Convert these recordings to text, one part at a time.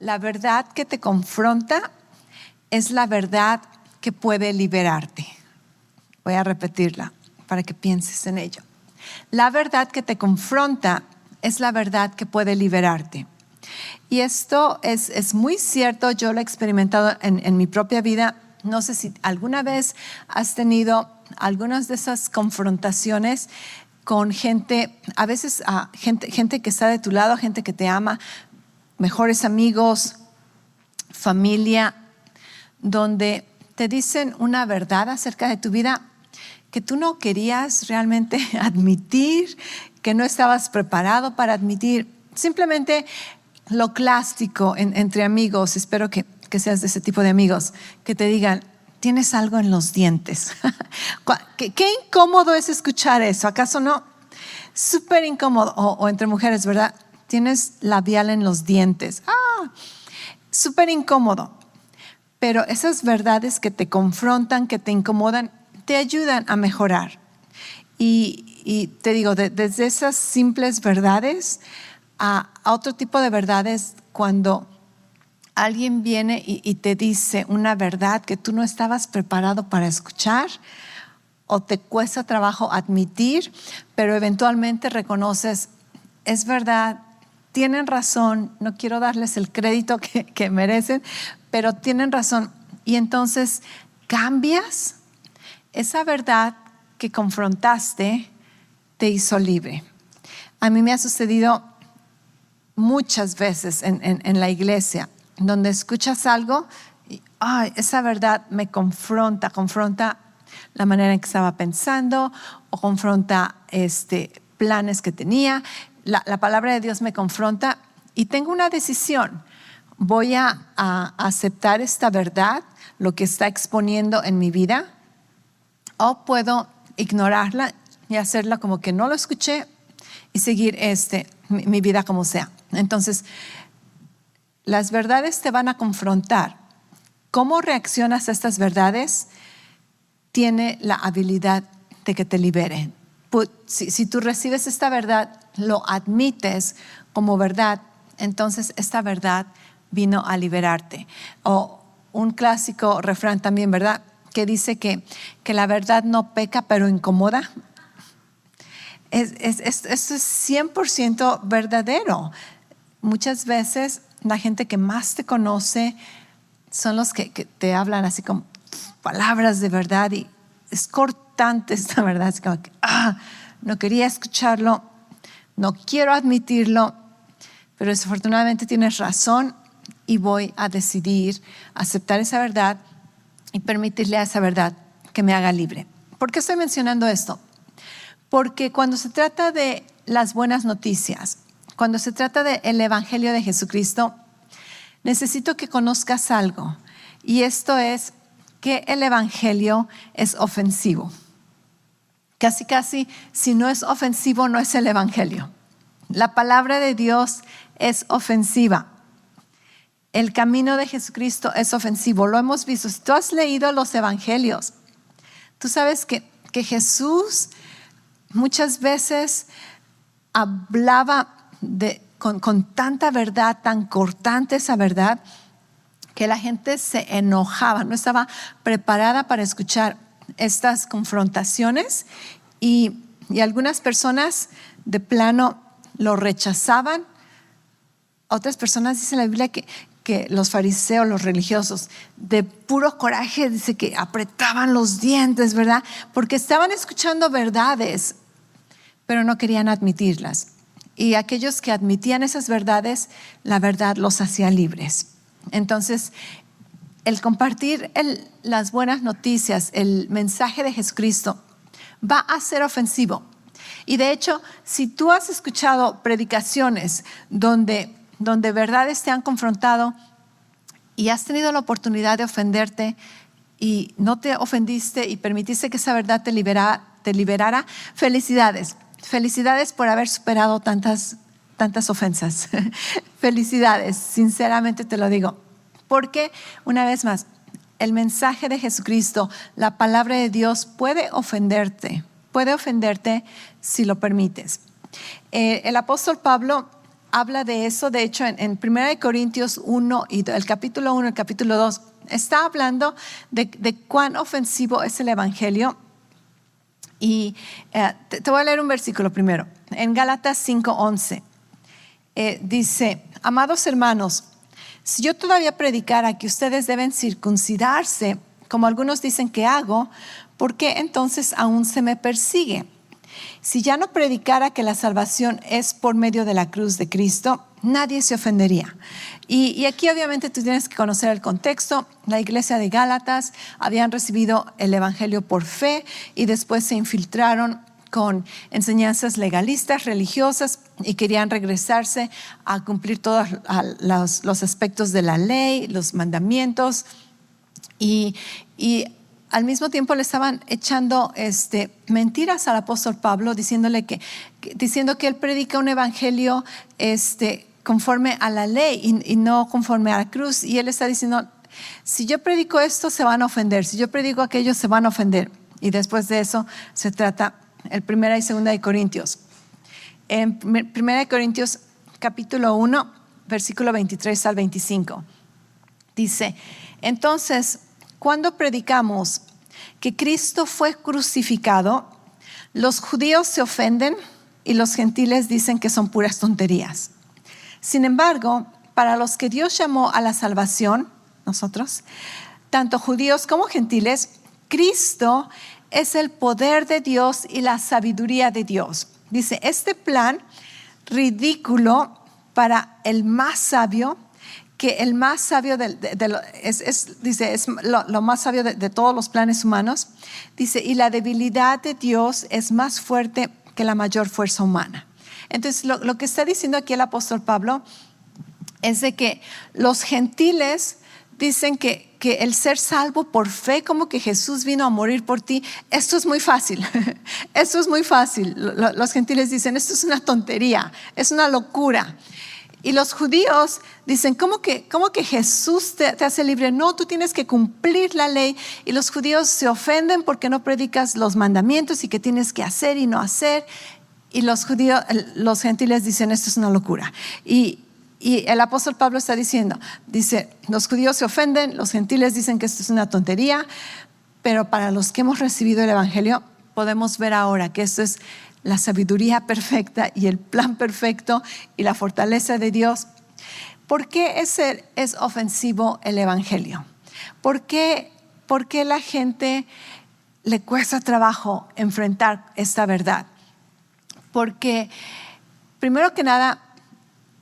La verdad que te confronta es la verdad que puede liberarte. Voy a repetirla para que pienses en ello. La verdad que te confronta es la verdad que puede liberarte. Y esto es muy cierto, yo lo he experimentado en mi propia vida. No sé si alguna vez has tenido algunas de esas confrontaciones con gente, a veces gente que está de tu lado, gente que te ama, mejores amigos, familia, donde te dicen una verdad acerca de tu vida que tú no querías realmente admitir, que no estabas preparado para admitir. Simplemente lo clásico entre amigos, espero que seas de ese tipo de amigos, que te digan, tienes algo en los dientes. Qué incómodo es escuchar eso, ¿acaso no? Súper incómodo. O entre mujeres, ¿verdad? Tienes labial en los dientes. Súper incómodo. Pero esas verdades que te confrontan, que te incomodan, te ayudan a mejorar. Y te digo, desde esas simples verdades a otro tipo de verdades, cuando alguien viene y te dice una verdad que tú no estabas preparado para escuchar o te cuesta trabajo admitir, pero eventualmente reconoces, es verdad, tienen razón, no quiero darles el crédito que merecen, pero tienen razón. Y entonces cambias esa verdad que confrontaste, te hizo libre. A mí me ha sucedido muchas veces en la iglesia, donde escuchas algo y esa verdad me confronta la manera en que estaba pensando o confronta planes que tenía. La palabra de Dios me confronta y tengo una decisión. Voy a aceptar esta verdad, lo que está exponiendo en mi vida, o puedo ignorarla y hacerla como que no lo escuché y seguir mi vida como sea. Entonces, las verdades te van a confrontar. ¿Cómo reaccionas a estas verdades? Tiene la habilidad de que te liberen. Si tú recibes esta verdad, lo admites como verdad, entonces esta verdad vino a liberarte. O un clásico refrán también, ¿verdad? Que dice que la verdad no peca, pero incomoda. Esto es 100% verdadero. Muchas veces la gente que más te conoce son los que te hablan así como palabras de verdad y es cortante esta verdad. Es como que, no quería escucharlo, no quiero admitirlo, pero desafortunadamente tienes razón y voy a decidir aceptar esa verdad y permitirle a esa verdad que me haga libre. ¿Por qué estoy mencionando esto? Porque cuando se trata de las buenas noticias, cuando se trata del Evangelio de Jesucristo, necesito que conozcas algo. Y esto es que el Evangelio es ofensivo. Casi, si no es ofensivo, no es el Evangelio. La palabra de Dios es ofensiva. El camino de Jesucristo es ofensivo. Lo hemos visto. Si tú has leído los Evangelios, tú sabes que Jesús muchas veces hablaba con tanta verdad, tan cortante esa verdad, que la gente se enojaba, no estaba preparada para escuchar estas confrontaciones y algunas personas de plano lo rechazaban. Otras personas, dice la Biblia, que los fariseos, los religiosos, de puro coraje, dice que apretaban los dientes, ¿verdad? Porque estaban escuchando verdades, pero no querían admitirlas. Y aquellos que admitían esas verdades, la verdad los hacía libres. Entonces, el compartir las buenas noticias, el mensaje de Jesucristo, va a ser ofensivo. Y de hecho, si tú has escuchado predicaciones donde verdades te han confrontado y has tenido la oportunidad de ofenderte y no te ofendiste y permitiste que esa verdad te liberara, felicidades. Felicidades por haber superado tantas ofensas. Felicidades, sinceramente te lo digo. Porque, una vez más, el mensaje de Jesucristo, la palabra de Dios puede ofenderte si lo permites. El apóstol Pablo habla de eso. De hecho, en 1 Corintios 1, y el capítulo 1, el capítulo 2, está hablando de cuán ofensivo es el evangelio. Y te voy a leer un versículo primero. En Gálatas 5:11 dice: amados hermanos, si yo todavía predicara que ustedes deben circuncidarse, como algunos dicen que hago, ¿por qué entonces aún se me persigue? Si ya no predicara que la salvación es por medio de la cruz de Cristo, nadie se ofendería. Y aquí obviamente tú tienes que conocer el contexto. La iglesia de Gálatas habían recibido el evangelio por fe y después se infiltraron con enseñanzas legalistas, religiosas, y querían regresarse a cumplir todos los aspectos de la ley, los mandamientos, y al mismo tiempo le estaban echando mentiras al apóstol Pablo, diciendo que él predica un evangelio conforme a la ley y no conforme a la cruz. Y él está diciendo: si yo predico esto, se van a ofender; si yo predico aquello, se van a ofender. Y después de eso se trata el 1 y 2 de Corintios. En 1 Corintios capítulo 1, versículo 23 al 25, dice: entonces, cuando predicamos que Cristo fue crucificado, los judíos se ofenden y los gentiles dicen que son puras tonterías. Sin embargo, para los que Dios llamó a la salvación, nosotros, tanto judíos como gentiles, Cristo es el poder de Dios y la sabiduría de Dios. Dice: este plan ridículo para el más sabio, que el más sabio es lo más sabio de todos los planes humanos. Dice: y la debilidad de Dios es más fuerte que la mayor fuerza humana. Entonces lo que está diciendo aquí el apóstol Pablo es de que los gentiles dicen que el ser salvo por fe, como que Jesús vino a morir por ti, esto es muy fácil. Esto es muy fácil. Los gentiles dicen: esto es una tontería, es una locura. Y los judíos dicen: ¿cómo que Jesús te hace libre? No, tú tienes que cumplir la ley. Y los judíos se ofenden porque no predicas los mandamientos y que tienes que hacer y no hacer. Y los gentiles dicen: esto es una locura. Y el apóstol Pablo está diciendo, los judíos se ofenden, los gentiles dicen que esto es una tontería, pero para los que hemos recibido el evangelio podemos ver ahora que esto es la sabiduría perfecta y el plan perfecto y la fortaleza de Dios. ¿Por qué es ofensivo el evangelio? ¿Por qué la gente le cuesta trabajo enfrentar esta verdad? Porque primero que nada,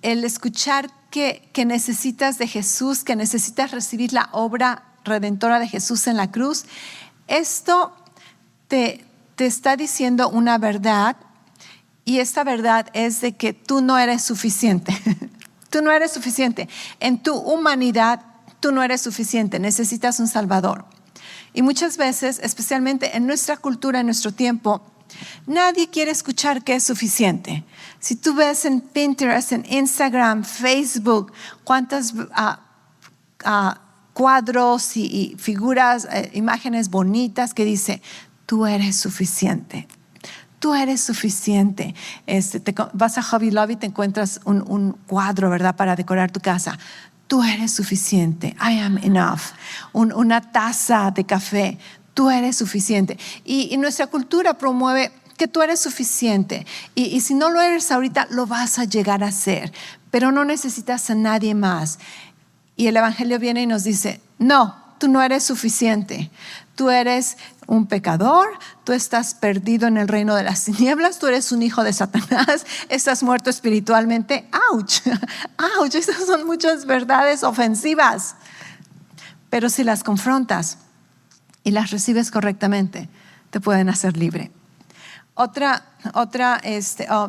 el escuchar que necesitas de Jesús, que necesitas recibir la obra redentora de Jesús en la cruz, esto te está diciendo una verdad, y esta verdad es de que tú no eres suficiente. Tú no eres suficiente. En tu humanidad, tú no eres suficiente. Necesitas un Salvador. Y muchas veces, especialmente en nuestra cultura, en nuestro tiempo, nadie quiere escuchar que es suficiente. Si tú ves en Pinterest, en Instagram, Facebook, cuántas cuadros y figuras, imágenes bonitas que dice: tú eres suficiente. Tú eres suficiente. Vas a Hobby Lobby y te encuentras un cuadro, ¿verdad?, para decorar tu casa. Tú eres suficiente. I am enough. Una taza de café. Tú eres suficiente. Y nuestra cultura promueve que tú eres suficiente. Y si no lo eres ahorita, lo vas a llegar a ser. Pero no necesitas a nadie más. Y el evangelio viene y nos dice: no, tú no eres suficiente. Tú eres un pecador, tú estás perdido en el reino de las tinieblas, tú eres un hijo de Satanás, estás muerto espiritualmente. ¡Auch! ¡Auch! Estas son muchas verdades ofensivas. Pero si las confrontas y las recibes correctamente, te pueden hacer libre.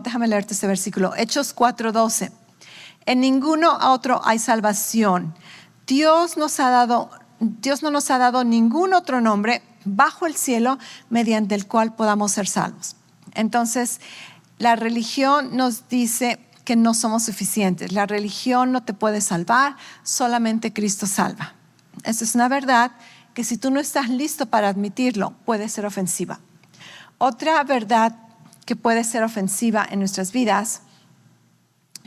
Déjame leerte este versículo. Hechos 4:12. En ninguno otro hay salvación. Dios no nos ha dado ningún otro nombre bajo el cielo mediante el cual podamos ser salvos. Entonces, la religión nos dice que no somos suficientes. La religión no te puede salvar, solamente Cristo salva. Esa es una verdad que, si tú no estás listo para admitirlo, puede ser ofensiva. Otra verdad que puede ser ofensiva en nuestras vidas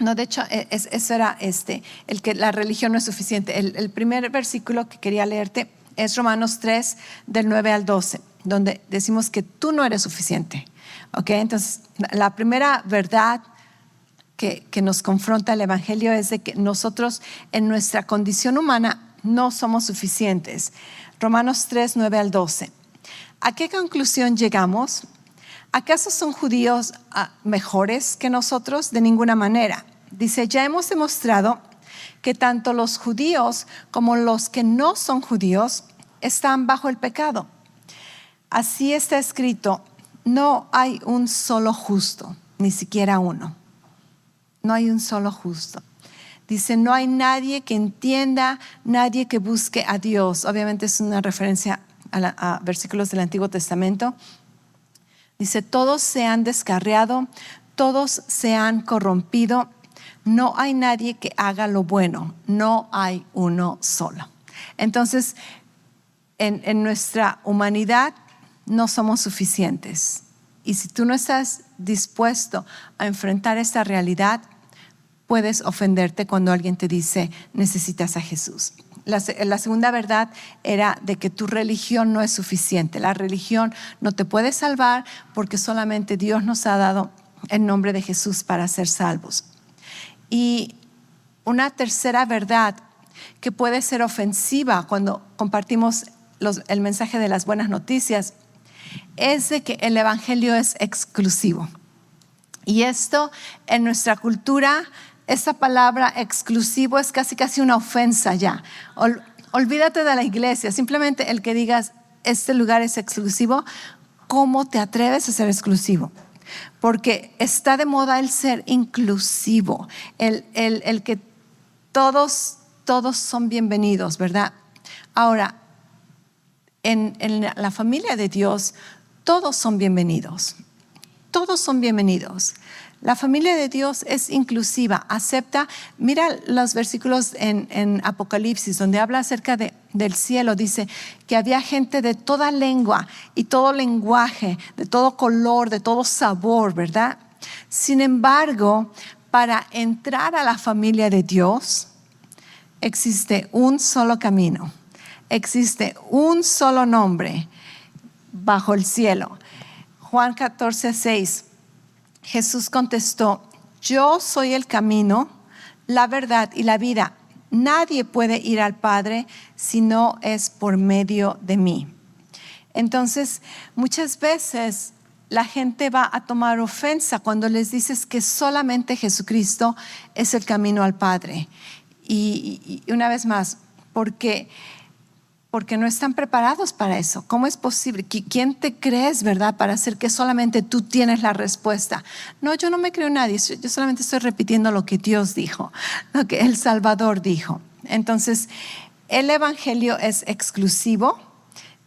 No, de hecho, eso era el que la religión no es suficiente. El primer versículo que quería leerte es Romanos 3, del 9 al 12, donde decimos que tú no eres suficiente. ¿Okay? Entonces, la primera verdad que nos confronta el Evangelio es de que nosotros en nuestra condición humana no somos suficientes. Romanos 3, 9 al 12. ¿A qué conclusión llegamos? ¿Acaso son judíos mejores que nosotros? De ninguna manera. Dice, ya hemos demostrado que tanto los judíos como los que no son judíos están bajo el pecado. Así está escrito, no hay un solo justo, ni siquiera uno. No hay un solo justo. Dice, no hay nadie que entienda, nadie que busque a Dios. Obviamente es una referencia a versículos del Antiguo Testamento. Dice, todos se han descarriado, todos se han corrompido. No hay nadie que haga lo bueno, no hay uno solo. Entonces, en nuestra humanidad no somos suficientes. Y si tú no estás dispuesto a enfrentar esta realidad, puedes ofenderte cuando alguien te dice, necesitas a Jesús. La segunda verdad era de que tu religión no es suficiente. La religión no te puede salvar porque solamente Dios nos ha dado el nombre de Jesús para ser salvos. Y una tercera verdad que puede ser ofensiva cuando compartimos el mensaje de las buenas noticias es de que el Evangelio es exclusivo. Y esto en nuestra cultura, esta palabra exclusivo es casi una ofensa ya. Olvídate de la iglesia, simplemente el que digas este lugar es exclusivo, ¿cómo te atreves a ser exclusivo? Porque está de moda el ser inclusivo, el que todos son bienvenidos, ¿verdad? Ahora, en la familia de Dios, todos son bienvenidos. Todos son bienvenidos. La familia de Dios es inclusiva, acepta. Mira los versículos en Apocalipsis, donde habla acerca del cielo. Dice que había gente de toda lengua y todo lenguaje, de todo color, de todo sabor, ¿verdad? Sin embargo, para entrar a la familia de Dios, existe un solo camino. Existe un solo nombre bajo el cielo. Juan 14, 6. Jesús contestó, yo soy el camino, la verdad y la vida. Nadie puede ir al Padre si no es por medio de mí. Entonces, muchas veces la gente va a tomar ofensa cuando les dices que solamente Jesucristo es el camino al Padre. Y una vez más, porque no están preparados para eso. ¿Cómo es posible? ¿Quién te crees, verdad, para hacer que solamente tú tienes la respuesta? No, yo no me creo en nadie. Yo solamente estoy repitiendo lo que Dios dijo, lo que el Salvador dijo. Entonces, el Evangelio es exclusivo,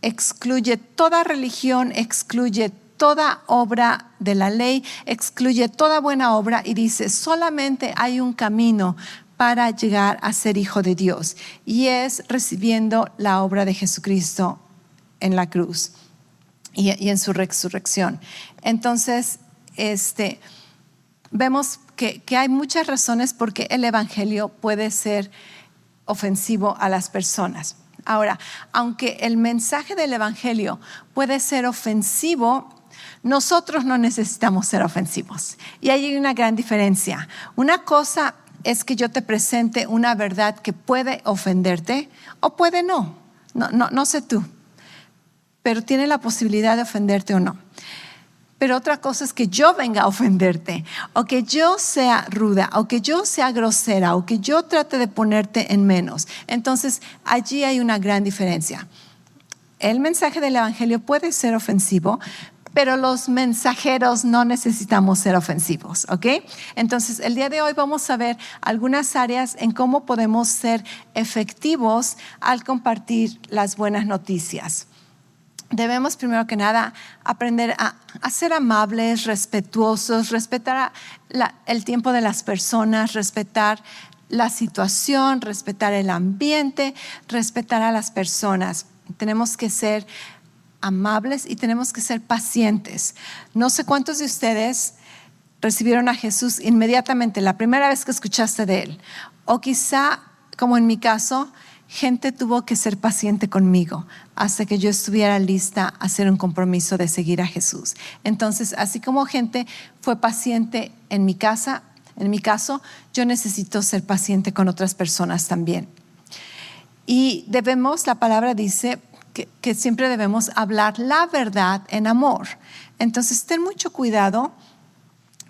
excluye toda religión, excluye toda obra de la ley, excluye toda buena obra y dice, solamente hay un camino para llegar a ser hijo de Dios, y es recibiendo la obra de Jesucristo en la cruz y en su resurrección. Entonces, vemos que hay muchas razones por qué el Evangelio puede ser ofensivo a las personas. Ahora, aunque el mensaje del Evangelio puede ser ofensivo, nosotros no necesitamos ser ofensivos. Y ahí hay una gran diferencia. Una cosa es que yo te presente una verdad que puede ofenderte o puede no sé tú, pero tiene la posibilidad de ofenderte o no. Pero otra cosa es que yo venga a ofenderte, o que yo sea ruda, o que yo sea grosera, o que yo trate de ponerte en menos. Entonces, allí hay una gran diferencia. El mensaje del Evangelio puede ser ofensivo, pero los mensajeros no necesitamos ser ofensivos, ¿ok? Entonces, el día de hoy vamos a ver algunas áreas en cómo podemos ser efectivos al compartir las buenas noticias. Debemos, primero que nada, aprender a ser amables, respetuosos, respetar el tiempo de las personas, respetar la situación, respetar el ambiente, respetar a las personas. Tenemos que ser amables y tenemos que ser pacientes. No sé cuántos de ustedes recibieron a Jesús inmediatamente, la primera vez que escuchaste de Él. O quizá, como en mi caso, gente tuvo que ser paciente conmigo hasta que yo estuviera lista a hacer un compromiso de seguir a Jesús. Entonces, así como gente fue paciente en mi caso, yo necesito ser paciente con otras personas también. Y la palabra dice que siempre debemos hablar la verdad en amor. Entonces, ten mucho cuidado.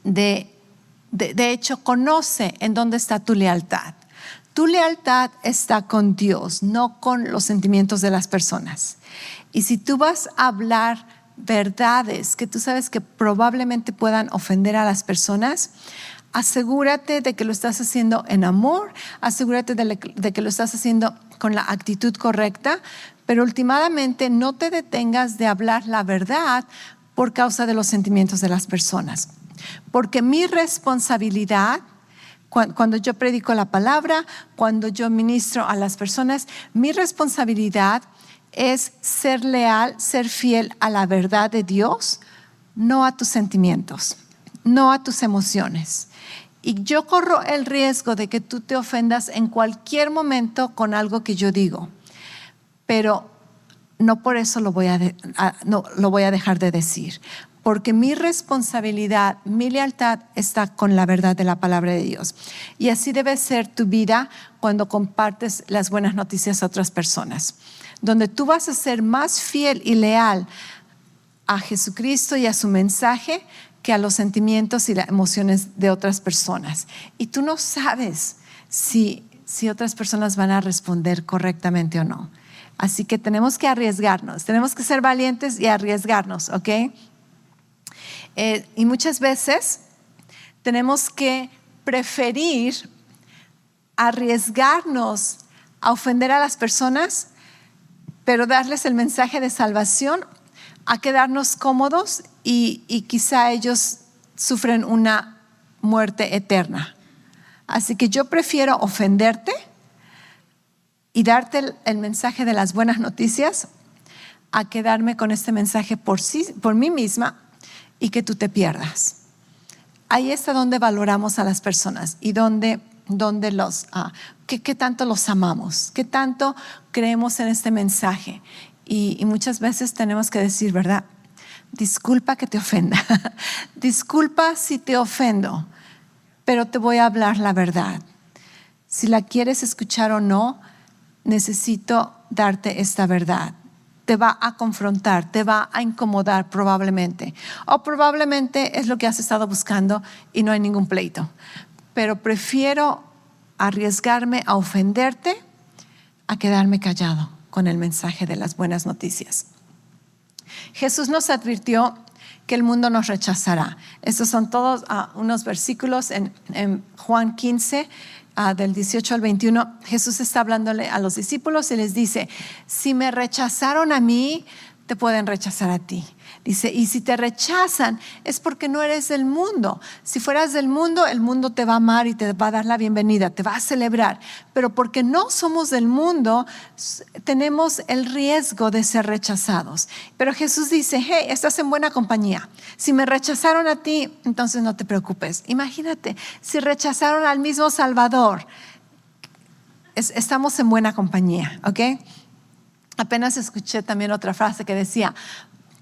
De hecho, conoce en dónde está tu lealtad. Tu lealtad está con Dios, no con los sentimientos de las personas. Y si tú vas a hablar verdades que tú sabes que probablemente puedan ofender a las personas, asegúrate de que lo estás haciendo en amor, asegúrate de que lo estás haciendo con la actitud correcta, pero últimamente no te detengas de hablar la verdad por causa de los sentimientos de las personas. Porque mi responsabilidad, cuando yo predico la palabra, cuando yo ministro a las personas, mi responsabilidad es ser leal, ser fiel a la verdad de Dios, no a tus sentimientos, no a tus emociones. Y yo corro el riesgo de que tú te ofendas en cualquier momento con algo que yo digo, pero no por eso lo voy a dejar de decir. Porque mi responsabilidad, mi lealtad está con la verdad de la palabra de Dios. Y así debe ser tu vida cuando compartes las buenas noticias a otras personas. Donde tú vas a ser más fiel y leal a Jesucristo y a su mensaje que a los sentimientos y las emociones de otras personas. Y tú no sabes si otras personas van a responder correctamente o no. Así que tenemos que arriesgarnos, tenemos que ser valientes y arriesgarnos, ¿ok? Y muchas veces tenemos que preferir arriesgarnos a ofender a las personas, pero darles el mensaje de salvación, a quedarnos cómodos y quizá ellos sufren una muerte eterna. Así que yo prefiero ofenderte y darte el mensaje de las buenas noticias a quedarme con este mensaje por mí misma y que tú te pierdas. Ahí está donde valoramos a las personas y donde qué tanto los amamos, qué tanto creemos en este mensaje. Y muchas veces tenemos que decir, ¿verdad? Disculpa que te ofenda, disculpa si te ofendo, pero te voy a hablar la verdad. Si la quieres escuchar o no, necesito darte esta verdad. Te va a confrontar, te va a incomodar probablemente. O probablemente es lo que has estado buscando y no hay ningún pleito. Pero prefiero arriesgarme a ofenderte a quedarme callado con el mensaje de las buenas noticias. Jesús nos advirtió que el mundo nos rechazará. Estos son todos unos versículos en Juan 15, del 18 al 21, Jesús está hablándole a los discípulos y les dice, si me rechazaron a mí, te pueden rechazar a ti. Dice, y si te rechazan es porque no eres del mundo. Si fueras del mundo, el mundo te va a amar y te va a dar la bienvenida, te va a celebrar. Pero porque no somos del mundo, tenemos el riesgo de ser rechazados. Pero Jesús dice, hey, estás en buena compañía. Si me rechazaron a ti, entonces no te preocupes. Imagínate, si rechazaron al mismo Salvador, estamos en buena compañía, ¿ok? Apenas escuché también otra frase que decía,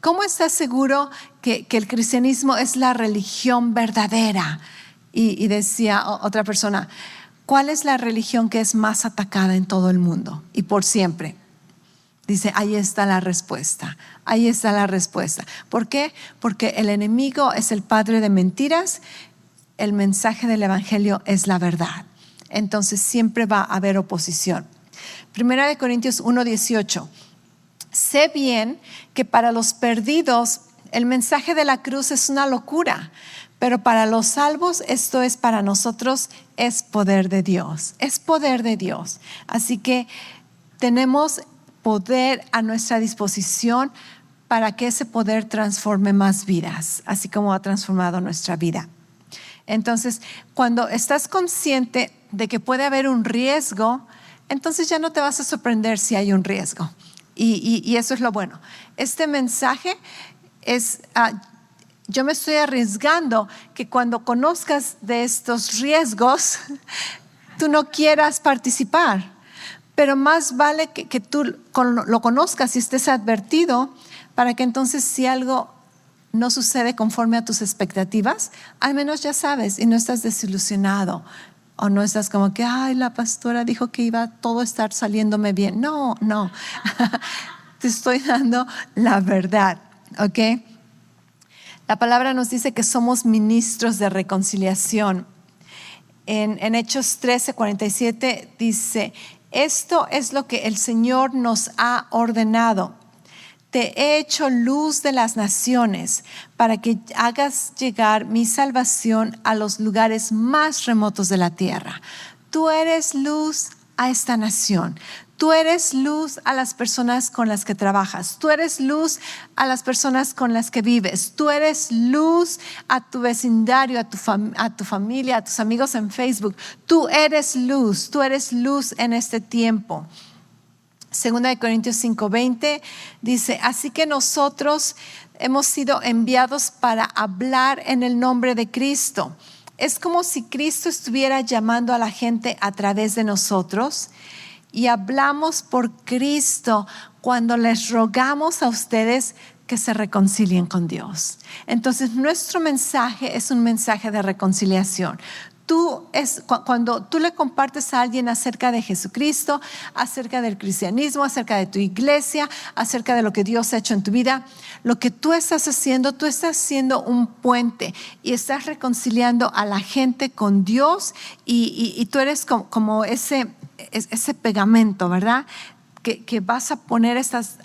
¿cómo estás seguro que el cristianismo es la religión verdadera? Y decía otra persona, ¿cuál es la religión que es más atacada en todo el mundo y por siempre? Dice, ahí está la respuesta, ahí está la respuesta. ¿Por qué? Porque el enemigo es el padre de mentiras, el mensaje del evangelio es la verdad. Entonces siempre va a haber oposición. Primera de Corintios 1:18. Sé bien que para los perdidos el mensaje de la cruz es una locura, pero para los salvos esto es para nosotros, es poder de Dios, es poder de Dios. Así que tenemos poder a nuestra disposición para que ese poder transforme más vidas, así como ha transformado nuestra vida. Entonces, cuando estás consciente de que puede haber un riesgo, entonces ya no te vas a sorprender si hay un riesgo. Y eso es lo bueno. Este mensaje yo me estoy arriesgando que cuando conozcas de estos riesgos, tú no quieras participar. Pero más vale que tú lo conozcas y estés advertido para que entonces si algo no sucede conforme a tus expectativas, al menos ya sabes y no estás desilusionado o no estás como que, ay, la pastora dijo que iba a todo estar saliéndome bien. No, te estoy dando la verdad, ¿ok? La palabra nos dice que somos ministros de reconciliación. En Hechos 13:47 dice, esto es lo que el Señor nos ha ordenado. Te he hecho luz de las naciones para que hagas llegar mi salvación a los lugares más remotos de la tierra. Tú eres luz a esta nación. Tú eres luz a las personas con las que trabajas. Tú eres luz a las personas con las que vives. Tú eres luz a tu vecindario, a tu familia, a tus amigos en Facebook. Tú eres luz en este tiempo. 2 Corintios 5:20 dice, así que nosotros hemos sido enviados para hablar en el nombre de Cristo. Es como si Cristo estuviera llamando a la gente a través de nosotros y hablamos por Cristo cuando les rogamos a ustedes que se reconcilien con Dios. Entonces nuestro mensaje es un mensaje de reconciliación. Cuando tú le compartes a alguien acerca de Jesucristo, acerca del cristianismo, acerca de tu iglesia, acerca de lo que Dios ha hecho en tu vida, lo que tú estás haciendo un puente y estás reconciliando a la gente con Dios y tú eres como ese pegamento, ¿verdad? Que vas a poner estas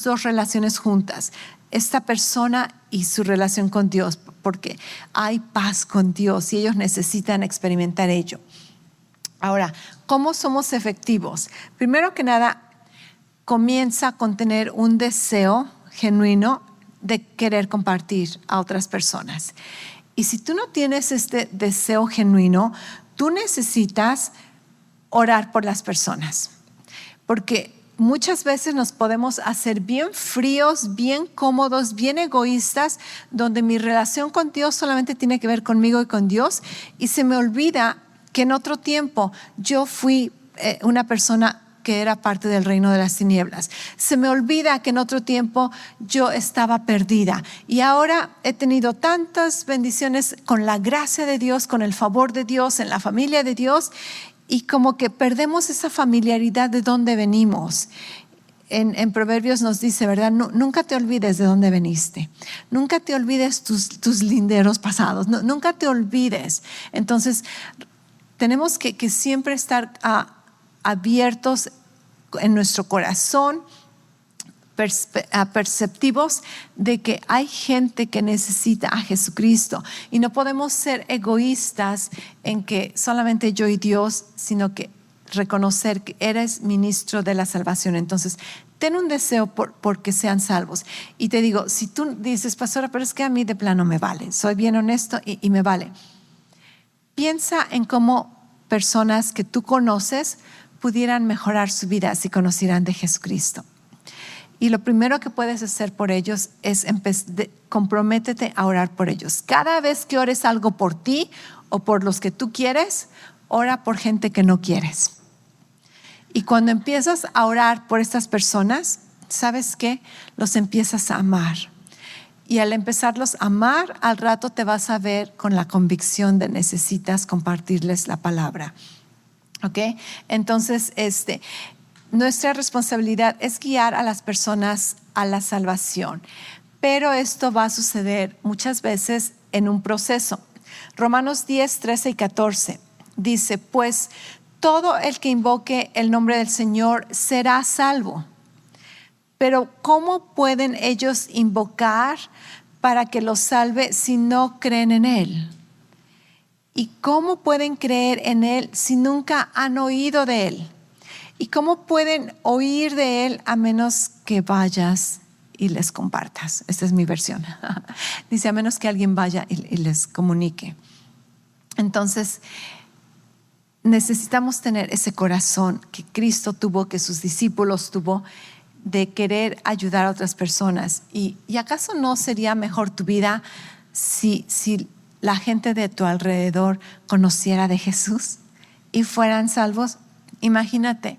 dos relaciones juntas, esta persona y su relación con Dios, porque hay paz con Dios y ellos necesitan experimentar ello. Ahora, ¿cómo somos efectivos? Primero que nada, comienza con tener un deseo genuino de querer compartir a otras personas. Y si tú no tienes este deseo genuino, tú necesitas orar por las personas, porque muchas veces nos podemos hacer bien fríos, bien cómodos, bien egoístas, donde mi relación con Dios solamente tiene que ver conmigo y con Dios, y se me olvida que en otro tiempo yo fui una persona que era parte del reino de las tinieblas. Se me olvida que en otro tiempo yo estaba perdida y ahora he tenido tantas bendiciones con la gracia de Dios, con el favor de Dios, en la familia de Dios, y como que perdemos esa familiaridad de dónde venimos. En Proverbios nos dice, ¿verdad? Nunca te olvides de dónde veniste. Nunca te olvides tus linderos pasados. Nunca te olvides. Entonces, tenemos que siempre estar abiertos en nuestro corazón, perceptivos de que hay gente que necesita a Jesucristo y no podemos ser egoístas en que solamente yo y Dios, sino que reconocer que eres ministro de la salvación. Entonces, ten un deseo por que sean salvos. Y te digo, si tú dices, pastora, pero es que a mí de plano me vale, soy bien honesto y me vale. Piensa en cómo personas que tú conoces pudieran mejorar su vida si conocieran de Jesucristo. Y lo primero que puedes hacer por ellos es comprométete a orar por ellos. Cada vez que ores algo por ti o por los que tú quieres, ora por gente que no quieres. Y cuando empiezas a orar por estas personas, ¿sabes qué? Los empiezas a amar. Y al empezarlos a amar, al rato te vas a ver con la convicción de necesitas compartirles la palabra. ¿Ok? Entonces, nuestra responsabilidad es guiar a las personas a la salvación, pero esto va a suceder muchas veces en un proceso. Romanos 10, 13 y 14 dice, pues todo el que invoque el nombre del Señor será salvo. Pero ¿cómo pueden ellos invocar para que los salve si no creen en Él? ¿Y cómo pueden creer en Él si nunca han oído de Él? ¿Y cómo pueden oír de Él a menos que vayas y les compartas? Esta es mi versión. Dice, a menos que alguien vaya y les comunique. Entonces, necesitamos tener ese corazón que Cristo tuvo, que sus discípulos tuvo, de querer ayudar a otras personas. ¿Y acaso no sería mejor tu vida si la gente de tu alrededor conociera de Jesús y fueran salvos? Imagínate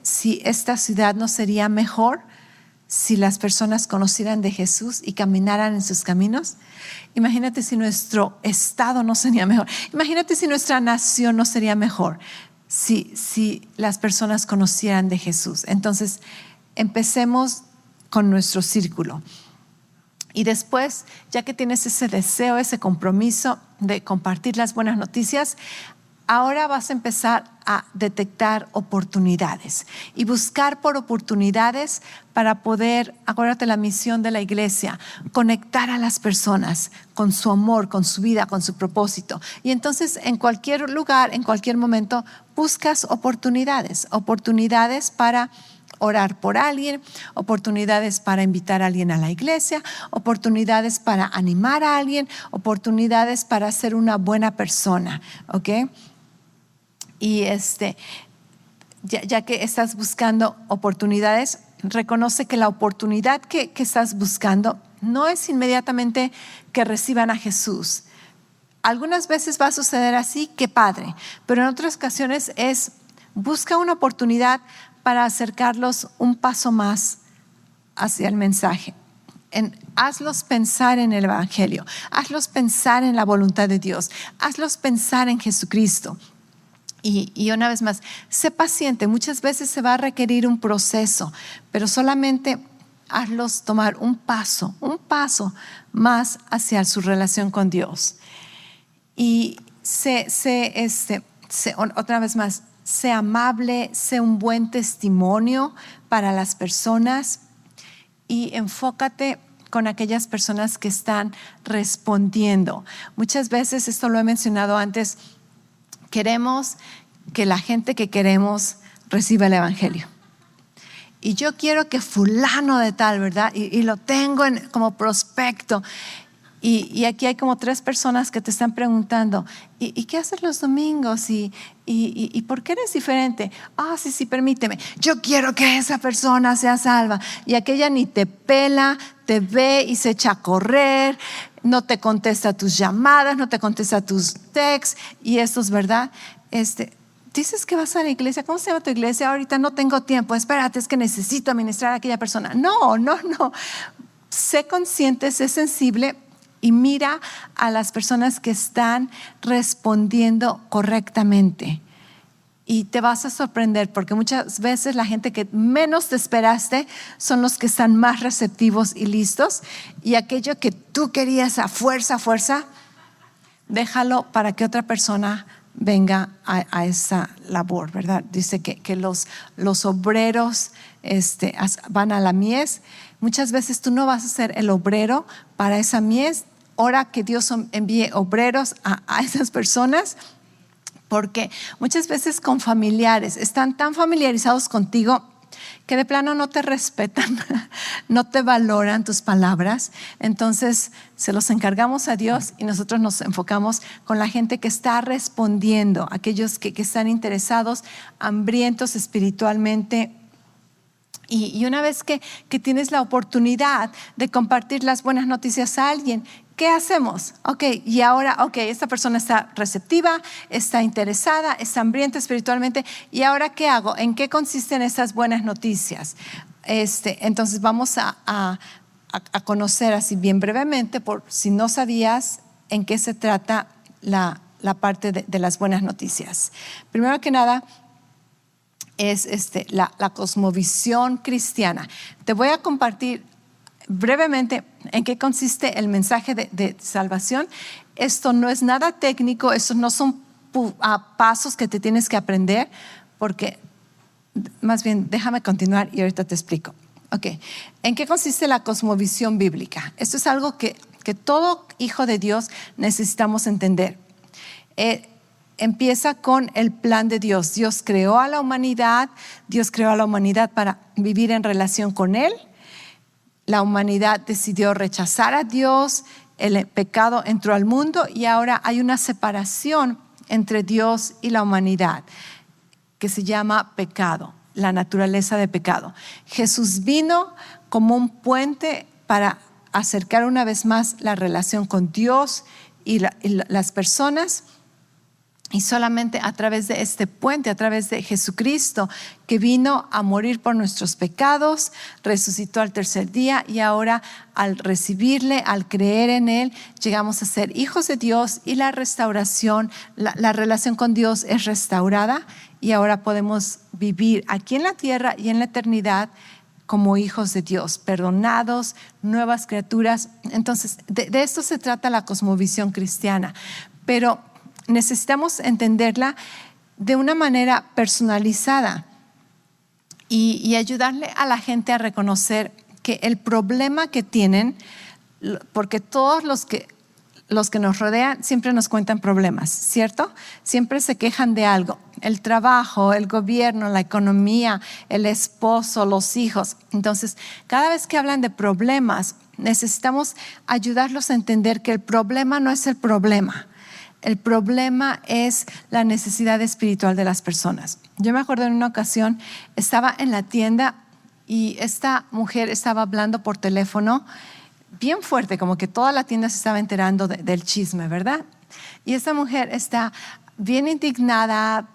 si esta ciudad no sería mejor si las personas conocieran de Jesús y caminaran en sus caminos. Imagínate si nuestro estado no sería mejor. Imagínate si nuestra nación no sería mejor si las personas conocieran de Jesús. Entonces, empecemos con nuestro círculo. Y después, ya que tienes ese deseo, ese compromiso de compartir las buenas noticias, ahora vas a empezar a detectar oportunidades y buscar por oportunidades para poder, acuérdate la misión de la iglesia, conectar a las personas con su amor, con su vida, con su propósito. Y entonces en cualquier lugar, en cualquier momento, buscas oportunidades para orar por alguien, oportunidades para invitar a alguien a la iglesia, oportunidades para animar a alguien, oportunidades para ser una buena persona, ¿ok? Y ya que estás buscando oportunidades, reconoce que la oportunidad que estás buscando no es inmediatamente que reciban a Jesús. Algunas veces va a suceder así, qué padre, pero en otras ocasiones busca una oportunidad para acercarlos un paso más hacia el mensaje. Hazlos pensar en el Evangelio, hazlos pensar en la voluntad de Dios, hazlos pensar en Jesucristo. Y una vez más, sé paciente. Muchas veces se va a requerir un proceso, pero solamente hazlos tomar un paso más hacia su relación con Dios. Y otra vez más, sé amable, sé un buen testimonio para las personas y enfócate con aquellas personas que están respondiendo. Muchas veces, esto lo he mencionado antes, queremos que la gente que queremos reciba el Evangelio. Y yo quiero que fulano de tal, ¿verdad? Y lo tengo como prospecto. Y aquí hay como 3 personas que te están preguntando, ¿y qué haces los domingos? ¿Y por qué eres diferente? Sí, permíteme. Yo quiero que esa persona sea salva. Y aquella ni te pela, te ve y se echa a correr, no te contesta tus llamadas, no te contesta tus texts. Y esto es verdad. Dices que vas a la iglesia. ¿Cómo se llama tu iglesia? Ahorita no tengo tiempo. Espérate, es que necesito ministrar a aquella persona. No. Sé consciente, sé sensible y mira a las personas que están respondiendo correctamente. Y te vas a sorprender porque muchas veces la gente que menos te esperaste son los que están más receptivos y listos. Y aquello que tú querías a fuerza, déjalo para que otra persona venga a esa labor, ¿verdad? Dice que los obreros van a la mies. Muchas veces tú no vas a ser el obrero para esa mies. Ora que Dios envíe obreros a esas personas, porque muchas veces con familiares están tan familiarizados contigo que de plano no te respetan, no te valoran tus palabras. Entonces se los encargamos a Dios y nosotros nos enfocamos con la gente que está respondiendo, aquellos que están interesados, hambrientos espiritualmente. Y una vez que tienes la oportunidad de compartir las buenas noticias a alguien, ¿qué hacemos? Y ahora, esta persona está receptiva, está interesada, está hambrienta espiritualmente. ¿Y ahora qué hago? ¿En qué consisten estas buenas noticias? Entonces vamos a conocer así bien brevemente, por si no sabías en qué se trata la parte de las buenas noticias. Primero que nada, es la cosmovisión cristiana. Te voy a compartir brevemente en qué consiste el mensaje de salvación. Esto no es nada técnico, estos no son pasos que te tienes que aprender, más bien déjame continuar y ahorita te explico. ¿En qué consiste la cosmovisión bíblica? Esto es algo que todo hijo de Dios necesitamos entender. Empieza con el plan de Dios. Dios creó a la humanidad para vivir en relación con Él. La humanidad decidió rechazar a Dios, el pecado entró al mundo y ahora hay una separación entre Dios y la humanidad que se llama pecado, la naturaleza de pecado. Jesús vino como un puente para acercar una vez más la relación con Dios y las personas. Y solamente a través de este puente, a través de Jesucristo, que vino a morir por nuestros pecados, resucitó al tercer día y ahora al recibirle, al creer en Él, llegamos a ser hijos de Dios y la restauración, la relación con Dios es restaurada y ahora podemos vivir aquí en la tierra y en la eternidad como hijos de Dios, perdonados, nuevas criaturas. Entonces, de esto se trata la cosmovisión cristiana, pero necesitamos entenderla de una manera personalizada y ayudarle a la gente a reconocer que el problema que tienen, porque todos los que nos rodean siempre nos cuentan problemas, ¿cierto? Siempre se quejan de algo, el trabajo, el gobierno, la economía, el esposo, los hijos. Entonces, cada vez que hablan de problemas, necesitamos ayudarlos a entender que el problema no es el problema. El problema es la necesidad espiritual de las personas. Yo me acuerdo en una ocasión, estaba en la tienda y esta mujer estaba hablando por teléfono bien fuerte, como que toda la tienda se estaba enterando del chisme, ¿verdad? Y esta mujer está bien indignada,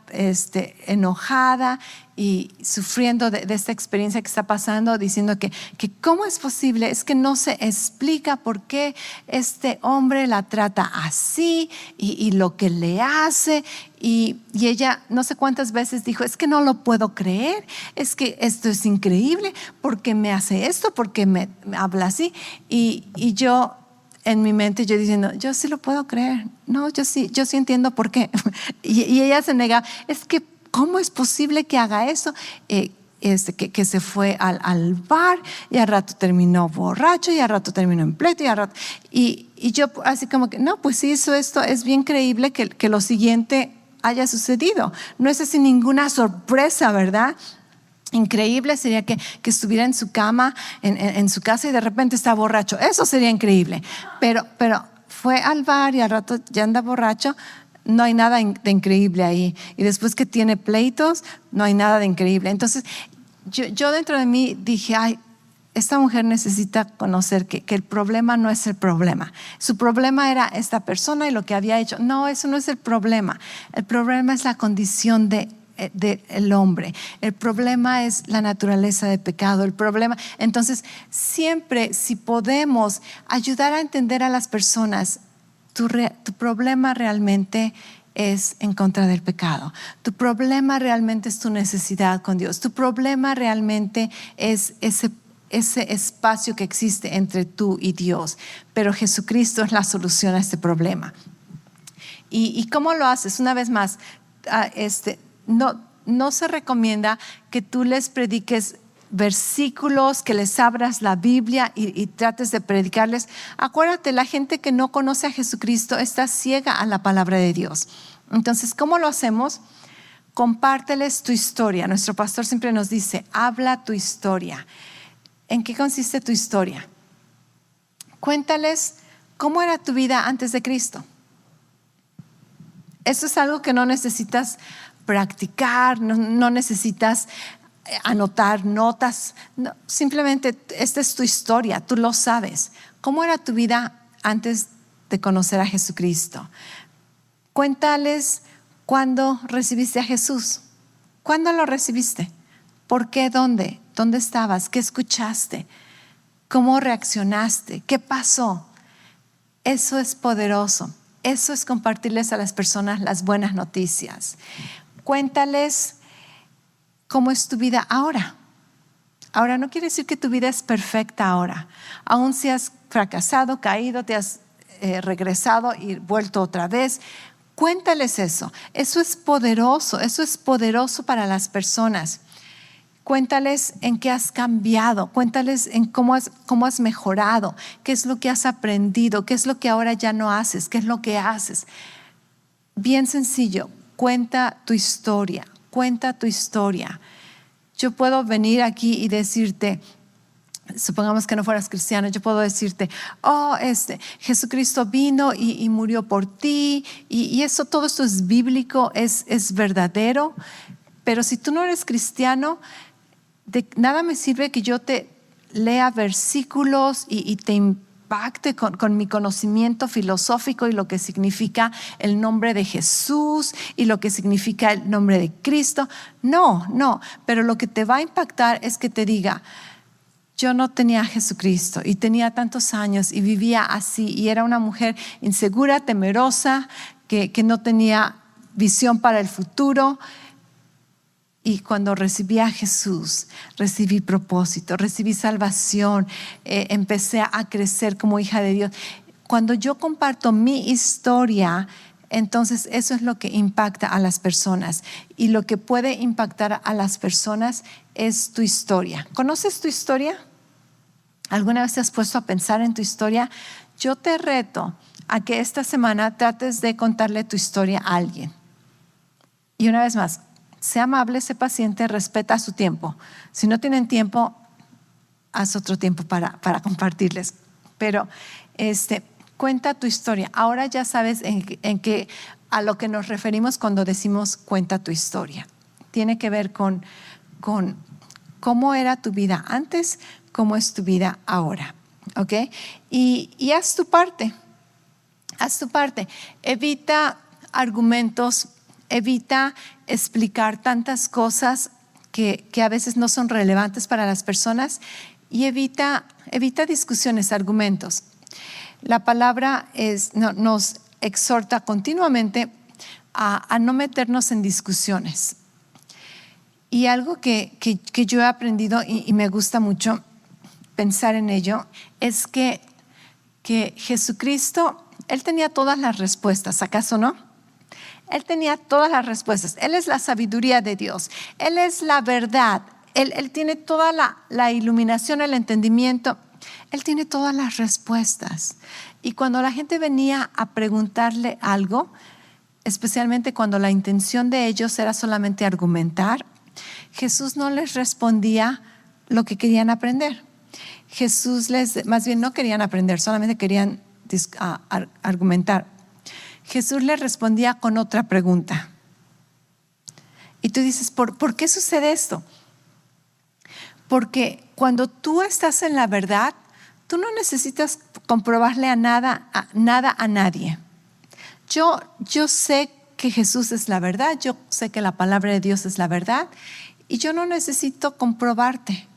enojada y sufriendo de esta experiencia que está pasando, diciendo que cómo es posible, es que no se explica por qué este hombre la trata así y lo que le hace. Y ella no sé cuántas veces dijo, es que no lo puedo creer, es que esto es increíble, ¿por qué me hace esto? ¿Por qué me habla así? Y yo en mi mente yo diciendo, yo sí lo puedo creer, no, yo sí entiendo por qué. y ella se nega, es que ¿cómo es posible que haga eso? Que se fue al bar y al rato terminó borracho y al rato terminó en pleito y yo así como que, no, pues sí hizo esto, es bien creíble que lo siguiente haya sucedido. No es así ninguna sorpresa, ¿verdad? Increíble sería que estuviera en su cama, en su casa y de repente está borracho. Eso sería increíble. Pero fue al bar y al rato ya anda borracho. No hay nada de increíble ahí. Y después que tiene pleitos, no hay nada de increíble. Entonces, yo dentro de mí dije, ay, esta mujer necesita conocer que el problema no es el problema. Su problema era esta persona y lo que había hecho. No, eso no es el problema. El problema es la condición del hombre. El problema es la naturaleza de pecado. El problema, entonces, siempre si podemos ayudar a entender a las personas, tu problema realmente es en contra del pecado. Tu problema realmente es tu necesidad con Dios. Tu problema realmente es ese espacio que existe entre tú y Dios. Pero Jesucristo es la solución a este problema. ¿Y cómo lo haces? Una vez más, no se recomienda que tú les prediques versículos, que les abras la Biblia y trates de predicarles. Acuérdate, la gente que no conoce a Jesucristo está ciega a la palabra de Dios. Entonces, ¿cómo lo hacemos? Compárteles tu historia. Nuestro pastor siempre nos dice, habla tu historia. ¿En qué consiste tu historia? Cuéntales cómo era tu vida antes de Cristo. Eso es algo que no necesitas practicar, no necesitas anotar notas, no, simplemente esta es tu historia, tú lo sabes. ¿Cómo era tu vida antes de conocer a Jesucristo? Cuéntales cuándo recibiste a Jesús. ¿Cuándo lo recibiste? ¿Por qué? ¿Dónde? ¿Dónde estabas? ¿Qué escuchaste? ¿Cómo reaccionaste? ¿Qué pasó? Eso es poderoso. Eso es compartirles a las personas las buenas noticias. Cuéntales cómo es tu vida ahora. Ahora no quiere decir que tu vida es perfecta ahora. Aún si has fracasado, caído, te has regresado y vuelto otra vez. Cuéntales eso. Eso es poderoso para las personas. Cuéntales en qué has cambiado, cuéntales en cómo has mejorado, qué es lo que has aprendido, qué es lo que ahora ya no haces, qué es lo que haces. Bien sencillo, cuenta tu historia. Yo puedo venir aquí y decirte, supongamos que no fueras cristiano, yo puedo decirte, Jesucristo vino y murió por ti, y todo esto es bíblico, es verdadero, pero si tú no eres cristiano, de nada me sirve que yo te lea versículos y te impacte con mi conocimiento filosófico y lo que significa el nombre de Jesús y lo que significa el nombre de Cristo. No, pero lo que te va a impactar es que te diga, yo no tenía a Jesucristo y tenía tantos años y vivía así y era una mujer insegura, temerosa, que no tenía visión para el futuro. Y cuando recibí a Jesús, recibí propósito, recibí salvación, empecé a crecer como hija de Dios. Cuando yo comparto mi historia, entonces eso es lo que impacta a las personas. Y lo que puede impactar a las personas es tu historia. ¿Conoces tu historia? ¿Alguna vez te has puesto a pensar en tu historia? Yo te reto a que esta semana trates de contarle tu historia a alguien. Y una vez más, sé amable, sé paciente, respeta su tiempo. Si no tienen tiempo, haz otro tiempo para compartirles. Pero cuenta tu historia. Ahora ya sabes en qué a lo que nos referimos cuando decimos cuenta tu historia. Tiene que ver con cómo era tu vida antes, cómo es tu vida ahora. ¿Ok? Y haz tu parte. Haz tu parte. Evita argumentos. Evita explicar tantas cosas que a veces no son relevantes para las personas y evita discusiones, argumentos. La palabra nos exhorta continuamente a no meternos en discusiones. Y algo que yo he aprendido y me gusta mucho pensar en ello es que Jesucristo, Él tenía todas las respuestas, ¿acaso no? Él tenía todas las respuestas. Él es la sabiduría de Dios. Él es la verdad. Él tiene toda la iluminación, el entendimiento. Él tiene todas las respuestas. Y cuando la gente venía a preguntarle algo, especialmente cuando la intención de ellos era solamente argumentar, Jesús no les respondía lo que querían aprender. Más bien no querían aprender, solamente querían argumentar. Jesús le respondía con otra pregunta. Y tú dices, ¿por qué sucede esto? Porque cuando tú estás en la verdad, tú no necesitas comprobarle nada a nadie. Yo sé que Jesús es la verdad, yo sé que la palabra de Dios es la verdad y yo no necesito comprobarte.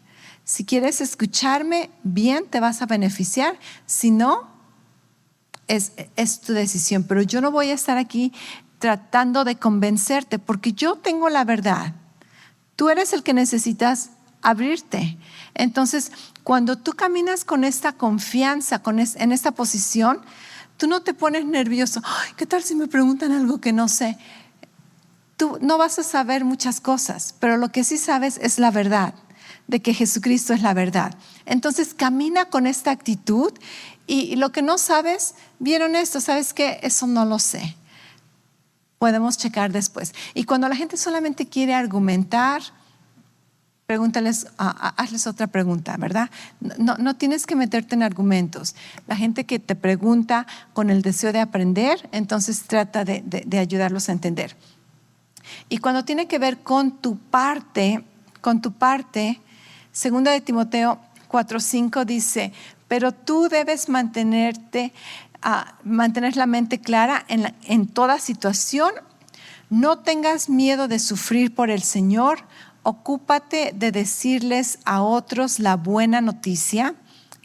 Si quieres escucharme, bien, te vas a beneficiar. Si no, es tu decisión, pero yo no voy a estar aquí tratando de convencerte porque yo tengo la verdad. Tú eres el que necesitas abrirte. Entonces, cuando tú caminas con esta confianza, en esta posición, tú no te pones nervioso. Ay, ¿qué tal si me preguntan algo que no sé? Tú no vas a saber muchas cosas, pero lo que sí sabes es la verdad, de que Jesucristo es la verdad. Entonces, camina con esta actitud. Y lo que no sabes, vieron esto, ¿sabes qué? Eso no lo sé. Podemos checar después. Y cuando la gente solamente quiere argumentar, pregúntales, hazles otra pregunta, ¿verdad? No tienes que meterte en argumentos. La gente que te pregunta con el deseo de aprender, entonces trata de ayudarlos a entender. Y cuando tiene que ver con tu parte, 2 de Timoteo 4:5 dice, pero tú debes mantener la mente clara en toda situación. No tengas miedo de sufrir por el Señor. Ocúpate de decirles a otros la buena noticia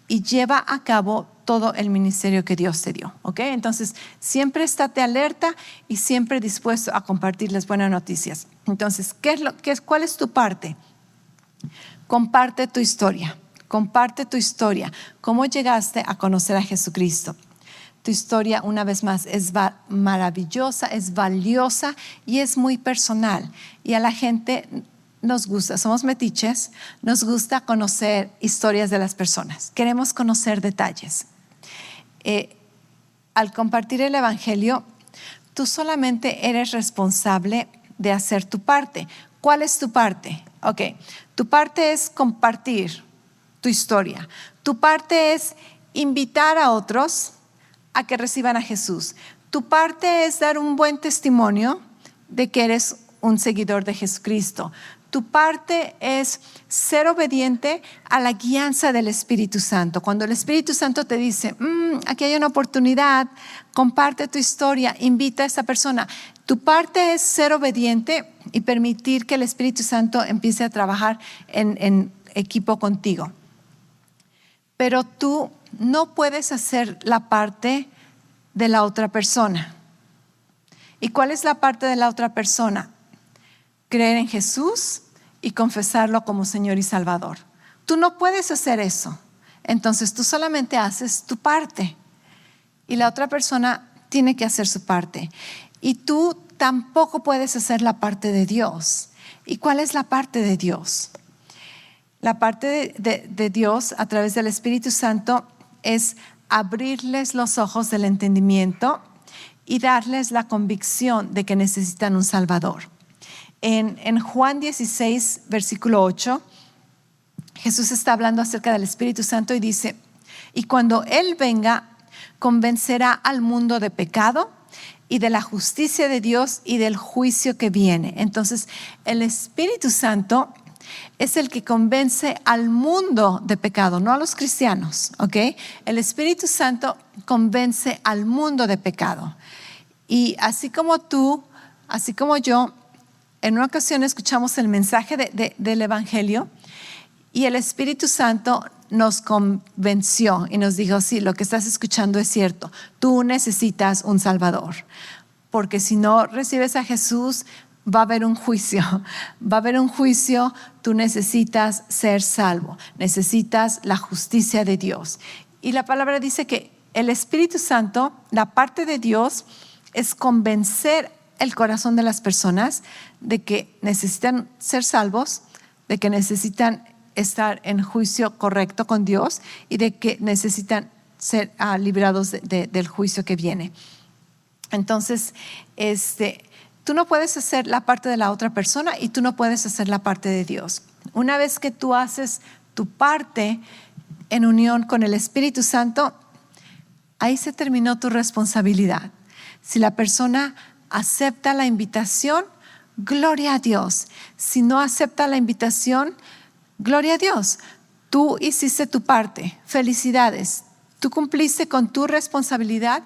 y lleva a cabo todo el ministerio que Dios te dio. ¿Ok? Entonces, siempre estate alerta y siempre dispuesto a compartirles buenas noticias. Entonces, ¿cuál es tu parte? Comparte tu historia. Comparte tu historia. ¿Cómo llegaste a conocer a Jesucristo? Tu historia, una vez más, es maravillosa, es valiosa y es muy personal. Y a la gente nos gusta, somos metiches, nos gusta conocer historias de las personas. Queremos conocer detalles. Al compartir el Evangelio, tú solamente eres responsable de hacer tu parte. ¿Cuál es tu parte? Ok, tu parte es compartir tu historia. Tu parte es invitar a otros a que reciban a Jesús. Tu parte es dar un buen testimonio de que eres un seguidor de Jesucristo. Tu parte es ser obediente a la guianza del Espíritu Santo. Cuando el Espíritu Santo te dice, aquí hay una oportunidad, comparte tu historia, invita a esta persona. Tu parte es ser obediente y permitir que el Espíritu Santo empiece a trabajar en equipo contigo. Pero tú no puedes hacer la parte de la otra persona. ¿Y cuál es la parte de la otra persona? Creer en Jesús y confesarlo como Señor y Salvador. Tú no puedes hacer eso. Entonces tú solamente haces tu parte y la otra persona tiene que hacer su parte. Y tú tampoco puedes hacer la parte de Dios. ¿Y cuál es la parte de Dios? La parte de Dios a través del Espíritu Santo es abrirles los ojos del entendimiento y darles la convicción de que necesitan un Salvador. En Juan 16, versículo 8, Jesús está hablando acerca del Espíritu Santo y dice, y cuando Él venga, convencerá al mundo de pecado y de la justicia de Dios y del juicio que viene. Entonces, el Espíritu Santo es el que convence al mundo de pecado, no a los cristianos, ¿ok? El Espíritu Santo convence al mundo de pecado. Y así como tú, así como yo, en una ocasión escuchamos el mensaje del Evangelio y el Espíritu Santo nos convenció y nos dijo, sí, lo que estás escuchando es cierto, tú necesitas un Salvador, porque si no recibes a Jesús, va a haber un juicio, tú necesitas ser salvo, necesitas la justicia de Dios. Y la palabra dice que el Espíritu Santo, la parte de Dios, es convencer el corazón de las personas de que necesitan ser salvos, de que necesitan estar en juicio correcto con Dios y de que necesitan ser librados del juicio que viene. Entonces, tú no puedes hacer la parte de la otra persona y tú no puedes hacer la parte de Dios. Una vez que tú haces tu parte en unión con el Espíritu Santo, ahí se terminó tu responsabilidad. Si la persona acepta la invitación, gloria a Dios. Si no acepta la invitación, gloria a Dios. Tú hiciste tu parte. Felicidades. Tú cumpliste con tu responsabilidad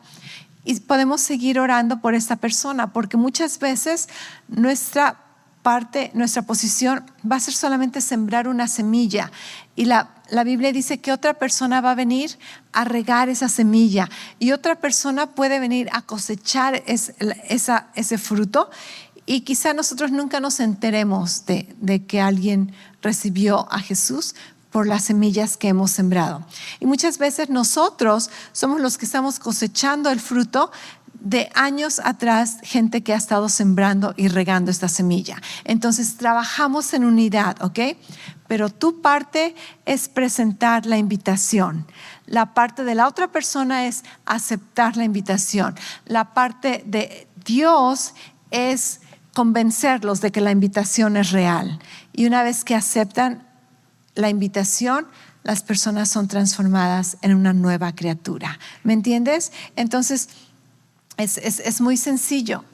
y podemos seguir orando por esta persona, porque muchas veces nuestra parte, nuestra posición va a ser solamente sembrar una semilla y la Biblia dice que otra persona va a venir a regar esa semilla y otra persona puede venir a cosechar ese fruto y quizá nosotros nunca nos enteremos de que alguien recibió a Jesús por las semillas que hemos sembrado. Y muchas veces nosotros somos los que estamos cosechando el fruto de años atrás, gente que ha estado sembrando y regando esta semilla. Entonces trabajamos en unidad, ¿ok? Pero tu parte es presentar la invitación. La parte de la otra persona es aceptar la invitación. La parte de Dios es convencerlos de que la invitación es real. Y una vez que aceptan la invitación, las personas son transformadas en una nueva criatura. ¿Me entiendes? Entonces, es muy sencillo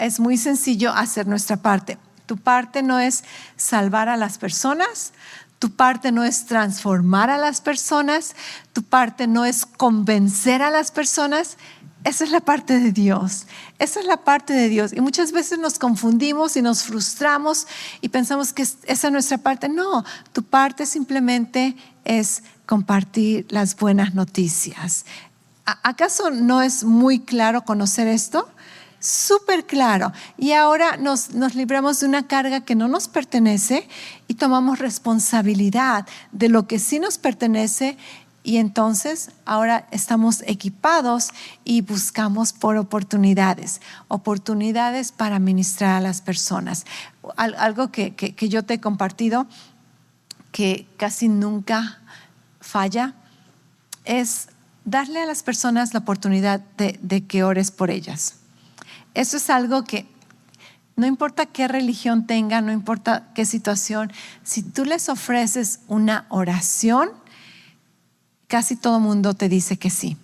hacer nuestra parte. Tu parte no es salvar a las personas, tu parte no es transformar a las personas, tu parte no es convencer a las personas. Esa es la parte de Dios. Esa es la parte de Dios. Y muchas veces nos confundimos y nos frustramos y pensamos que esa es nuestra parte. No, tu parte simplemente es compartir las buenas noticias. ¿Acaso no es muy claro conocer esto? Súper claro. Y ahora nos libramos de una carga que no nos pertenece y tomamos responsabilidad de lo que sí nos pertenece. Y entonces ahora estamos equipados y buscamos por oportunidades para ministrar a las personas. Algo que yo te he compartido, que casi nunca falla, es darle a las personas la oportunidad de que ores por ellas. Eso es algo que no importa qué religión tengan, no importa qué situación, si tú les ofreces una oración, casi todo mundo te dice que sí.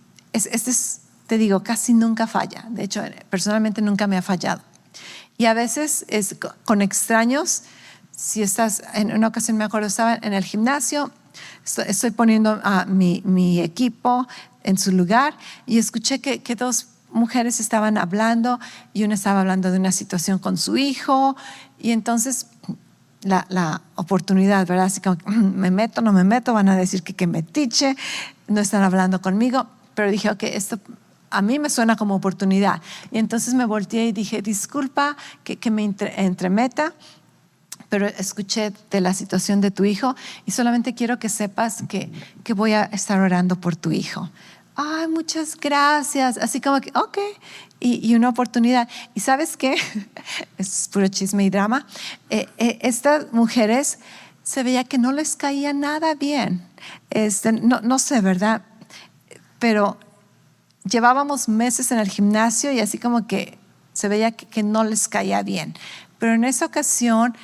Te digo, casi nunca falla. De hecho, personalmente nunca me ha fallado. Y a veces es con extraños. Si estás, en una ocasión me acuerdo, estaba en el gimnasio, estoy poniendo a mi equipo en su lugar y escuché que dos mujeres estaban hablando y una estaba hablando de una situación con su hijo y entonces la oportunidad, ¿verdad? Así como, me meto, no me meto, van a decir que metiche, no están hablando conmigo, pero dije, ok, esto a mí me suena como oportunidad. Y entonces me volteé y dije, disculpa que me entremeta, pero escuché de la situación de tu hijo y solamente quiero que sepas que voy a estar orando por tu hijo. Ay, muchas gracias. Así como que, ok, y una oportunidad. ¿Y sabes qué? Es puro chisme y drama. Estas mujeres se veía que no les caía nada bien. No sé, ¿verdad? Pero llevábamos meses en el gimnasio y así como que se veía que no les caía bien. Pero en esa ocasión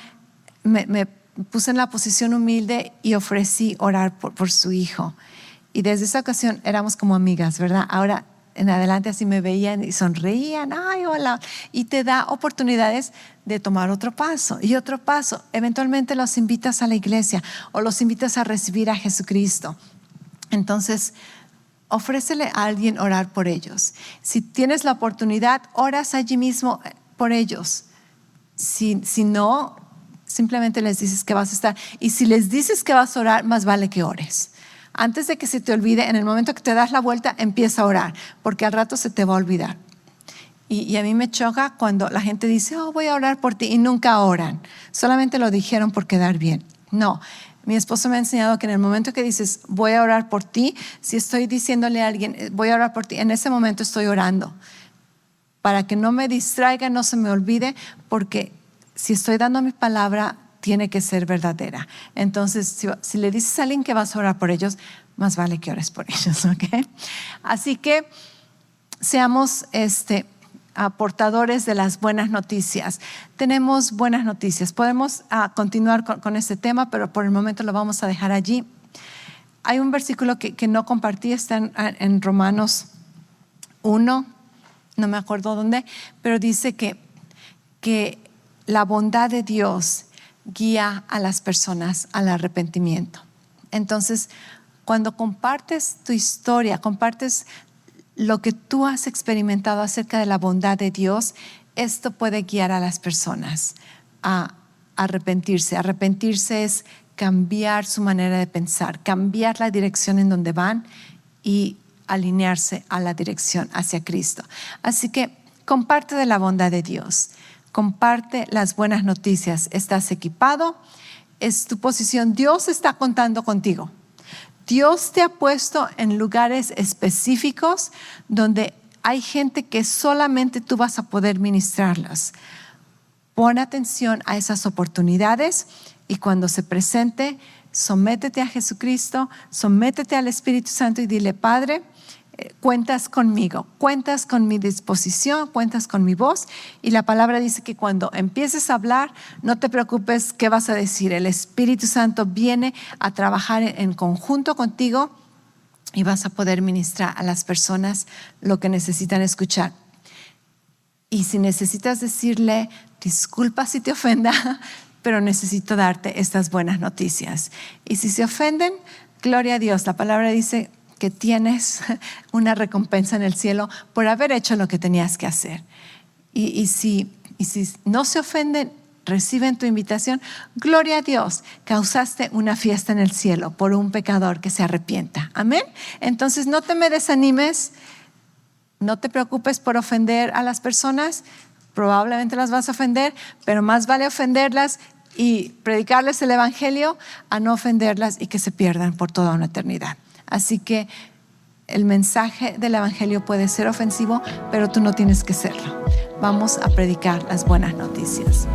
me puse en la posición humilde y ofrecí orar por su hijo. Y desde esa ocasión éramos como amigas, ¿verdad? Ahora en adelante así me veían y sonreían, ay, hola. Y te da oportunidades de tomar otro paso y otro paso. Eventualmente los invitas a la iglesia o los invitas a recibir a Jesucristo. Entonces, ofrécele a alguien orar por ellos. Si tienes la oportunidad, oras allí mismo por ellos. Si no, simplemente les dices que vas a estar. Y si les dices que vas a orar, más vale que ores. Antes de que se te olvide, en el momento que te das la vuelta, empieza a orar, porque al rato se te va a olvidar. Y a mí me choca cuando la gente dice, oh, voy a orar por ti, y nunca oran. Solamente lo dijeron por quedar bien. No, mi esposo me ha enseñado que en el momento que dices, voy a orar por ti, si estoy diciéndole a alguien, voy a orar por ti, en ese momento estoy orando. Para que no me distraiga, no se me olvide, porque si estoy dando mi palabra, tiene que ser verdadera. Entonces, si le dices a alguien que vas a orar por ellos, más vale que ores por ellos, ¿ok? Así que seamos aportadores de las buenas noticias. Tenemos buenas noticias. Podemos continuar con este tema, pero por el momento lo vamos a dejar allí. Hay un versículo que no compartí, está en Romanos 1, no me acuerdo dónde, pero dice que la bondad de Dios guía a las personas al arrepentimiento. Entonces, cuando compartes tu historia, compartes lo que tú has experimentado acerca de la bondad de Dios, esto puede guiar a las personas a arrepentirse. Arrepentirse es cambiar su manera de pensar, cambiar la dirección en donde van y alinearse a la dirección hacia Cristo. Así que comparte de la bondad de Dios. Comparte las buenas noticias. Estás equipado, es tu posición. Dios está contando contigo. Dios te ha puesto en lugares específicos donde hay gente que solamente tú vas a poder ministrarlas. Pon atención a esas oportunidades y cuando se presente, sométete a Jesucristo, sométete al Espíritu Santo y dile, Padre, cuentas conmigo, cuentas con mi disposición, cuentas con mi voz. Y la palabra dice que cuando empieces a hablar, no te preocupes qué vas a decir. El Espíritu Santo viene a trabajar en conjunto contigo y vas a poder ministrar a las personas lo que necesitan escuchar. Y si necesitas decirle, disculpa si te ofenda, pero necesito darte estas buenas noticias. Y si se ofenden, gloria a Dios. La palabra dice que tienes una recompensa en el cielo por haber hecho lo que tenías que hacer. Y si no se ofenden, reciben tu invitación, gloria a Dios, causaste una fiesta en el cielo por un pecador que se arrepienta. Amén. Entonces no te me desanimes, no te preocupes por ofender a las personas, probablemente las vas a ofender, pero más vale ofenderlas y predicarles el evangelio a no ofenderlas y que se pierdan por toda una eternidad. Así que el mensaje del evangelio puede ser ofensivo, pero tú no tienes que serlo. Vamos a predicar las buenas noticias.